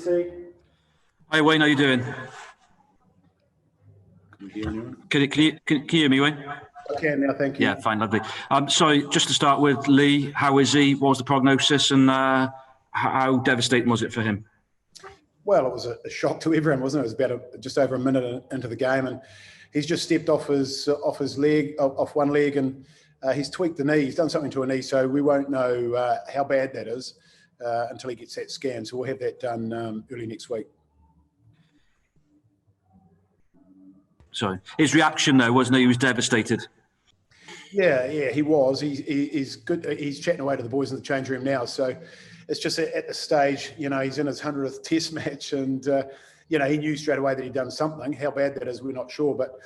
PC. Hi Wayne, how you doing? Can you hear anyone? Can you hear me, Wayne? I can now, thank you. Yeah, fine, lovely. Sorry, just to start with, Lee, how is he? What was the prognosis, and how devastating was it for him? Well, it was a shock to everyone, wasn't it? It was about just over a minute into the game, and he's just stepped off one leg, and he's tweaked the knee. He's done something to a knee, so we won't know how bad that is until he gets that scan. So we'll have that done early next week. Sorry, his reaction though, wasn't he? He was devastated. Yeah, he was. He's good. He's chatting away to the boys in the change room now. So it's just at the stage, he's in his 100th Test match, and he knew straight away that he'd done something. How bad that is, we're not sure, but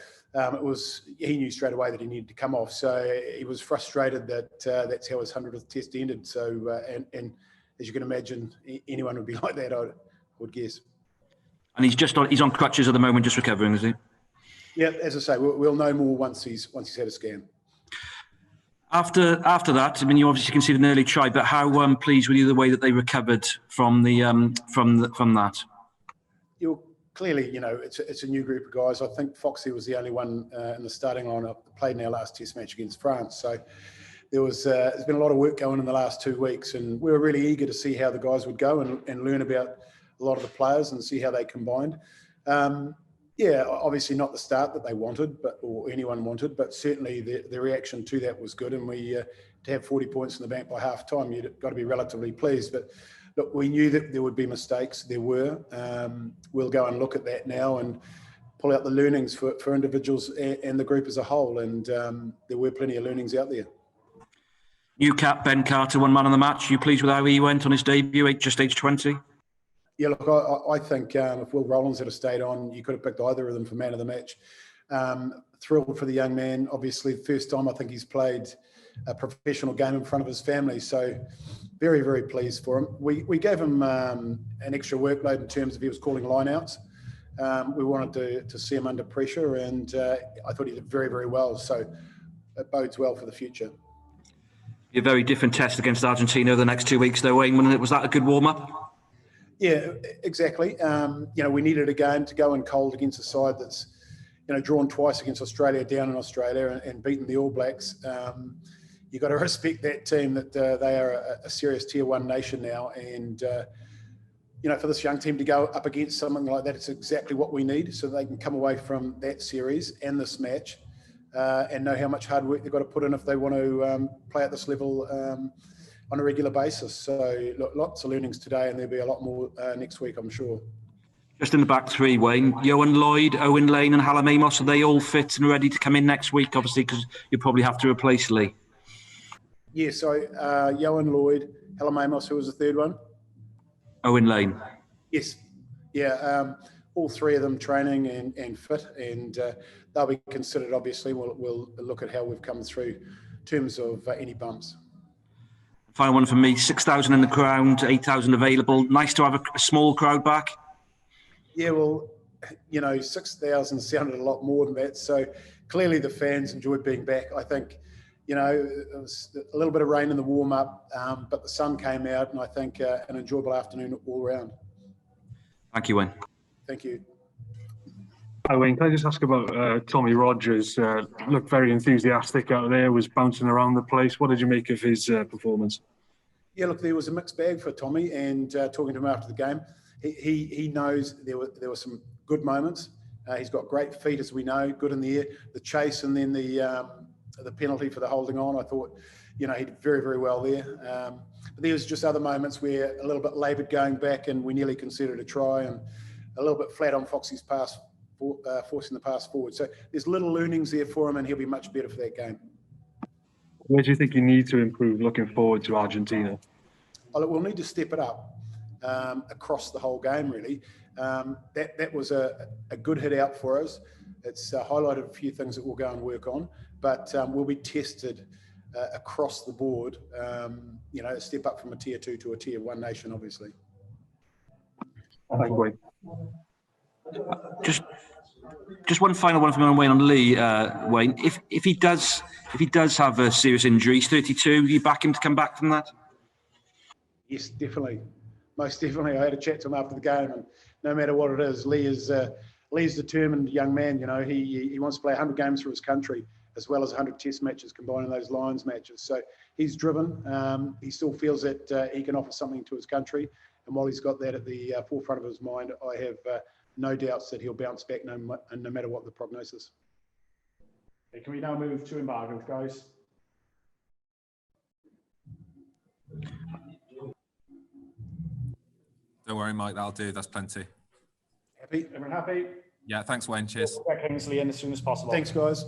he knew straight away that he needed to come off. So he was frustrated that that's how his 100th Test ended. So and as you can imagine, anyone would be like that, I would guess. And he's on crutches at the moment, just recovering, is he? Yeah, as I say, we'll know more once he's had a scan. After that, I mean, you obviously conceded an early try, but how pleased were you the way that they recovered from that? Clearly, it's a new group of guys. I think Foxy was the only one in the starting lineup that played in our last Test match against France. So there's been a lot of work going in the last 2 weeks, and we were really eager to see how the guys would go and learn about a lot of the players and see how they combined. Yeah, obviously not the start that they wanted, or anyone wanted, but certainly the reaction to that was good. And to have 40 points in the bank by half time, you've got to be relatively pleased. But look, we knew that there would be mistakes. There were. We'll go and look at that now and pull out the learnings for individuals and the group as a whole. And there were plenty of learnings out there. New cap Ben Carter, one man of the match. You pleased with how he went on his debut, just age 20? Yeah, look, I think if Will Rowlands had stayed on, you could have picked either of them for man of the match. Thrilled for the young man. Obviously, first time I think he's played a professional game in front of his family. So very, very pleased for him. We gave him an extra workload in terms of he was calling lineouts. We wanted to see him under pressure, and I thought he did very, very well. So it bodes well for the future. A very different test against Argentina the next 2 weeks, though, Wayne. Was that a good warm-up? Yeah, exactly. We needed a game to go in cold against a side that's, drawn twice against Australia down in Australia and beaten the All Blacks. You've got to respect that team, that they are a serious Tier 1 nation now. And, for this young team to go up against something like that, it's exactly what we need so they can come away from that series and this match and know how much hard work they've got to put in if they want to play at this level on a regular basis. So lots of learnings today, and there'll be a lot more next week, I'm sure. Just in the back three, Wayne, Johan Lloyd, Owen Lane and Hallam Amos, are they all fit and ready to come in next week, obviously, because you probably have to replace Lee? Yeah, so Johan Lloyd, Hallam Amos, who was the third one? Owen Lane. Yes. Yeah, all three of them training and fit, and they'll be considered, obviously. We'll look at how we've come through in terms of any bumps. Final one from me, 6,000 in the ground, 8,000 available. Nice to have a small crowd back. Yeah, well, 6,000 sounded a lot more than that. So clearly the fans enjoyed being back. I think, it was a little bit of rain in the warm-up, but the sun came out, and I think an enjoyable afternoon all around. Thank you, Wayne. Thank you. Hi, Wayne. Can I just ask about Tommy Rogers? Looked very enthusiastic out there, was bouncing around the place. What did you make of his performance? Yeah, look, there was a mixed bag for Tommy, and talking to him after the game, he knows there were some good moments. He's got great feet, as we know, good in the air. The chase and then the penalty for the holding on, I thought, he did very, very well there. But there was just other moments where a little bit laboured going back, and we nearly considered a try, and a little bit flat on Foxy's pass, forcing the pass forward. So there's little learnings there for him, and he'll be much better for that game. Where do you think you need to improve looking forward to Argentina? Well, we'll need to step it up across the whole game, really. That was a good hit out for us. It's highlighted a few things that we'll go and work on, but we'll be tested across the board, a step up from a Tier 2 to a Tier 1 nation, obviously. Thank you, Wayne. Just one final one from me on Wayne on Lee. Wayne, if he does have a serious injury, he's 32. Do you back him to come back from that? Yes, definitely. most definitely. I had a chat to him after the game, and no matter what it is, Lee's a determined young man. You know, he wants to play 100 games for his country, as well as 100 Test matches, combining those Lions matches. So he's driven. He still feels that he can offer something to his country. And while he's got that at the forefront of his mind, I have no doubts that he'll bounce back no matter what the prognosis. Okay, can we now move to embargoes, guys? Don't worry, Mike, that'll do. That's plenty. Happy? Everyone happy? Yeah, thanks, Wayne. Cheers. We'll get Kingsley in as soon as possible. Thanks, guys.